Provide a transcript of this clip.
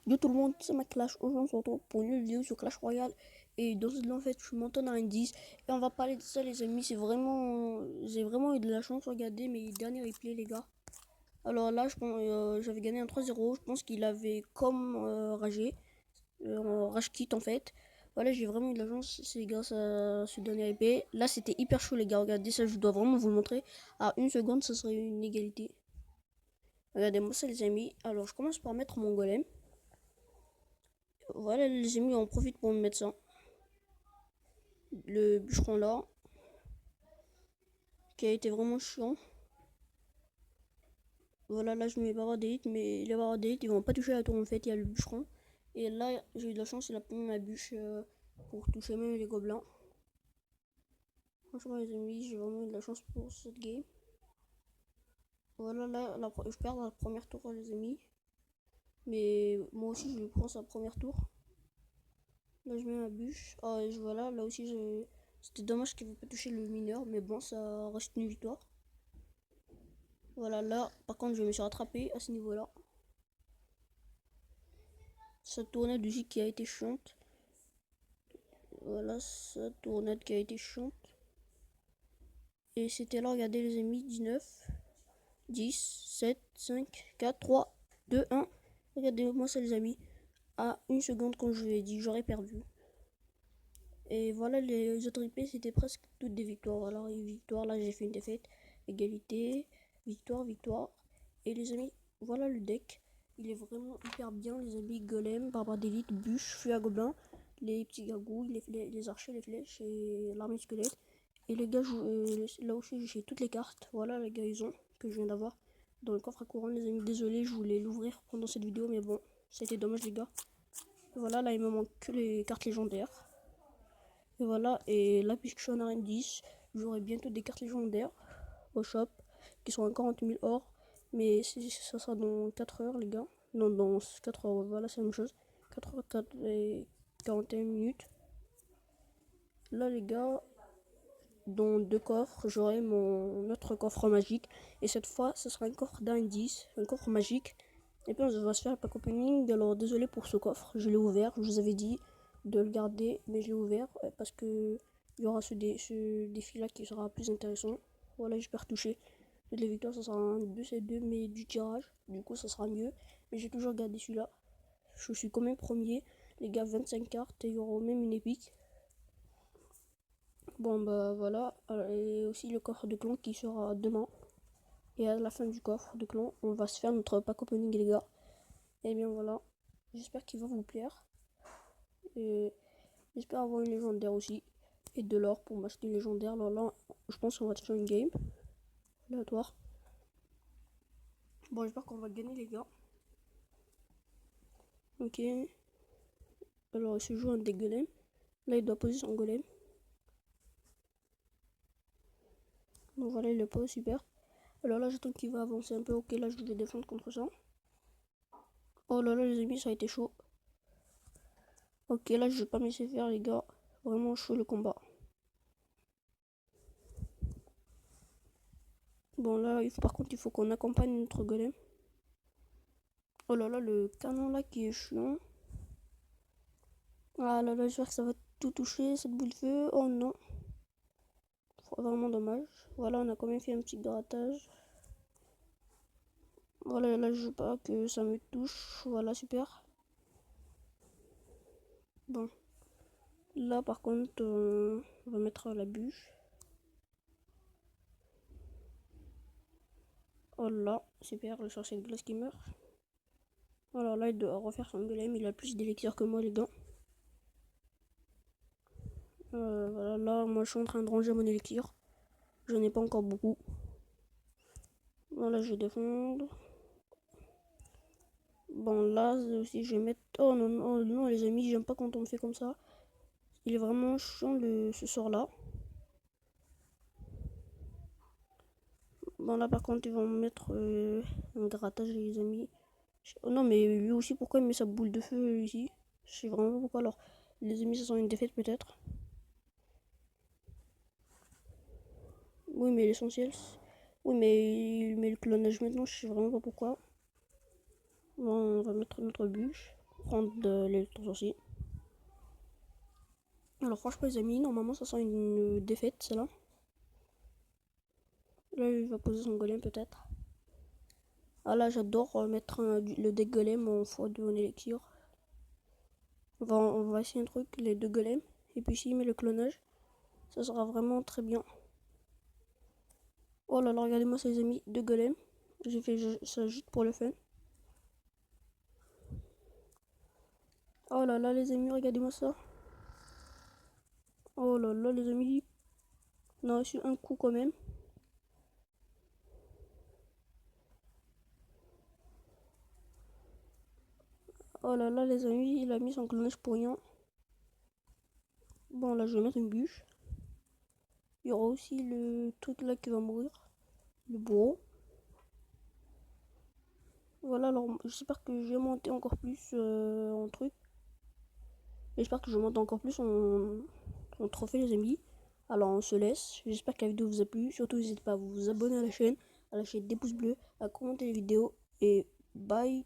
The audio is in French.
Yo tout le monde, c'est ma Clash. Aujourd'hui, on se retrouve pour une nouvelle vidéo sur Clash Royale. Et dans cette vidéo, en fait, je monte à un 10. Et on va parler de ça, les amis. J'ai vraiment eu de la chance. Regardez mes derniers replays, les gars. Alors là, j'avais gagné un 3-0. Je pense qu'il avait comme Rage Kit en fait. Voilà, j'ai vraiment eu de la chance. C'est grâce à ce dernier replay. Là, c'était hyper chaud, les gars. Regardez ça, je dois vraiment vous le montrer. À une seconde, ce serait une égalité. Regardez-moi ça, les amis. Alors, je commence par mettre mon golem. Voilà les amis, on profite pour me mettre ça. Le bûcheron là, qui a été vraiment chiant. Voilà, là je mets barre d'élite, mais les barres d'élite ils vont pas toucher la tour en fait, il y a le bûcheron. Et là j'ai eu de la chance, il a pris ma bûche pour toucher même les gobelins. Franchement les amis, j'ai vraiment eu de la chance pour cette game. Voilà, là je perds la première tour les amis. Mais moi aussi je prends sa première tour. Là je mets ma bûche. Ah, et voilà, là aussi c'était dommage qu'il ne veut pas toucher le mineur, mais bon, ça reste une victoire. Voilà, là, par contre, je me suis rattrapé à ce niveau-là. Cette tournette du J qui a été chiante. Voilà, cette tournette qui a été chiante. Et c'était là, regardez les amis, 19, 10, 7, 5, 4, 3, 2, 1. Regardez-moi ça les amis. À une seconde quand je vous ai dit, j'aurais perdu. Et voilà, les autres IP, c'était presque toutes des victoires. Alors, une victoire, là, j'ai fait une défaite. Égalité, victoire, victoire. Et les amis, voilà le deck. Il est vraiment hyper bien, les amis. Golem, barbare d'élite, bûche, feu à gobelin, les petits gargouilles, les archers, les flèches et l'armée squelette. Et les gars, là aussi, j'ai toutes les cartes. Voilà, les gars, ils ont, que je viens d'avoir dans le coffre à courant, les amis. Désolé, je voulais l'ouvrir pendant cette vidéo, mais bon, c'était dommage, les gars. Voilà, là, il me manque que les cartes légendaires. Et voilà, et là, puisque je suis en arène 10, j'aurai bientôt des cartes légendaires au shop qui sont à 40 000 or. Mais ça sera dans 4 heures, les gars. Non, dans 4 heures, voilà, c'est la même chose. 4 heures 4 et 41 minutes. Là, les gars, dans 2 coffres, j'aurai mon autre coffre magique. Et cette fois, ce sera un coffre d'indice, un coffre magique. Et puis, on va se faire le pack opening. Alors, désolé pour ce coffre, je l'ai ouvert. Je vous avais dit de le garder, mais je l'ai ouvert parce que il y aura ce défi là qui sera plus intéressant. Voilà, j'espère toucher. Les victoires, ça sera un 2-2, mais du tirage. Du coup, ça sera mieux. Mais j'ai toujours gardé celui-là. Je suis quand même premier. Les gars, 25 cartes et il y aura même une épique. Bon, bah voilà. Et aussi le coffre de clan qui sera demain. Et à la fin du coffre de clan, on va se faire notre pack opening, les gars. Et bien voilà. J'espère qu'il va vous plaire. Et j'espère avoir une légendaire aussi. Et de l'or pour m'acheter une légendaire. Alors là, je pense qu'on va faire une game aléatoire. Bon, j'espère qu'on va gagner, les gars. Ok. Alors, il se joue un des golems. Là, il doit poser son golem. Donc voilà, il le pose, super. Alors là, j'attends qu'il va avancer un peu. Ok, là, je vais défendre contre ça. Oh là là, les amis, ça a été chaud. Ok, là, je vais pas me laisser faire, les gars. Vraiment chaud le combat. Bon, là, par contre, il faut qu'on accompagne notre golem. Oh là là, le canon là qui est chiant. Ah là là, j'espère que ça va tout toucher, cette boule de feu. Oh non. Vraiment dommage. Voilà, on a quand même fait un petit grattage. Voilà, là, je veux pas que ça me touche. Voilà, super. Bon. Là, par contre, on va mettre la bûche. Oh là, super, le sorcier de glace qui meurt. Alors là, il doit refaire son golem. Il a plus d'élixir que moi, les gars. Voilà, là, moi, je suis en train de ranger mon élixir. J'en ai pas encore beaucoup. Voilà, je vais défendre. Bon, là aussi, je vais mettre. Oh non, non, non, les amis, j'aime pas quand on me fait comme ça. Il est vraiment chiant ce sort-là. Bon, là, par contre, ils vont me mettre un grattage, les amis. Oh non, mais lui aussi, pourquoi il met sa boule de feu ici? Je sais vraiment pas pourquoi. Alors, les amis, ça sent une défaite peut-être. Oui, mais l'essentiel. Oui, mais il met le clonage maintenant, je sais vraiment pas pourquoi. Bon, on va mettre notre bûche. prendre l'électrosorcier. Alors franchement les amis, normalement ça sent une défaite celle-là. Là il va poser son golem peut-être. Ah là j'adore mettre le deck golem en x2 en élixir. On va essayer un truc, les 2 golems. Et puis s'il met le clonage, ça sera vraiment très bien. Oh là là, regardez-moi ça les amis, 2 golems. J'ai fait ça juste pour le fun. Oh là là les amis, regardez-moi ça. Oh là là les amis, on a reçu un coup quand même. Oh là là les amis, il a mis son clonage pour rien. Bon là je vais mettre une bûche. Il y aura aussi le truc là qui va mourir. Le bourreau. Voilà, alors j'espère que je vais monter encore plus en truc. J'espère que je monte encore plus en trophée les amis. Alors on se laisse. J'espère que la vidéo vous a plu. Surtout n'hésitez pas à vous abonner à la chaîne, à lâcher des pouces bleus, à commenter les vidéos. Et bye.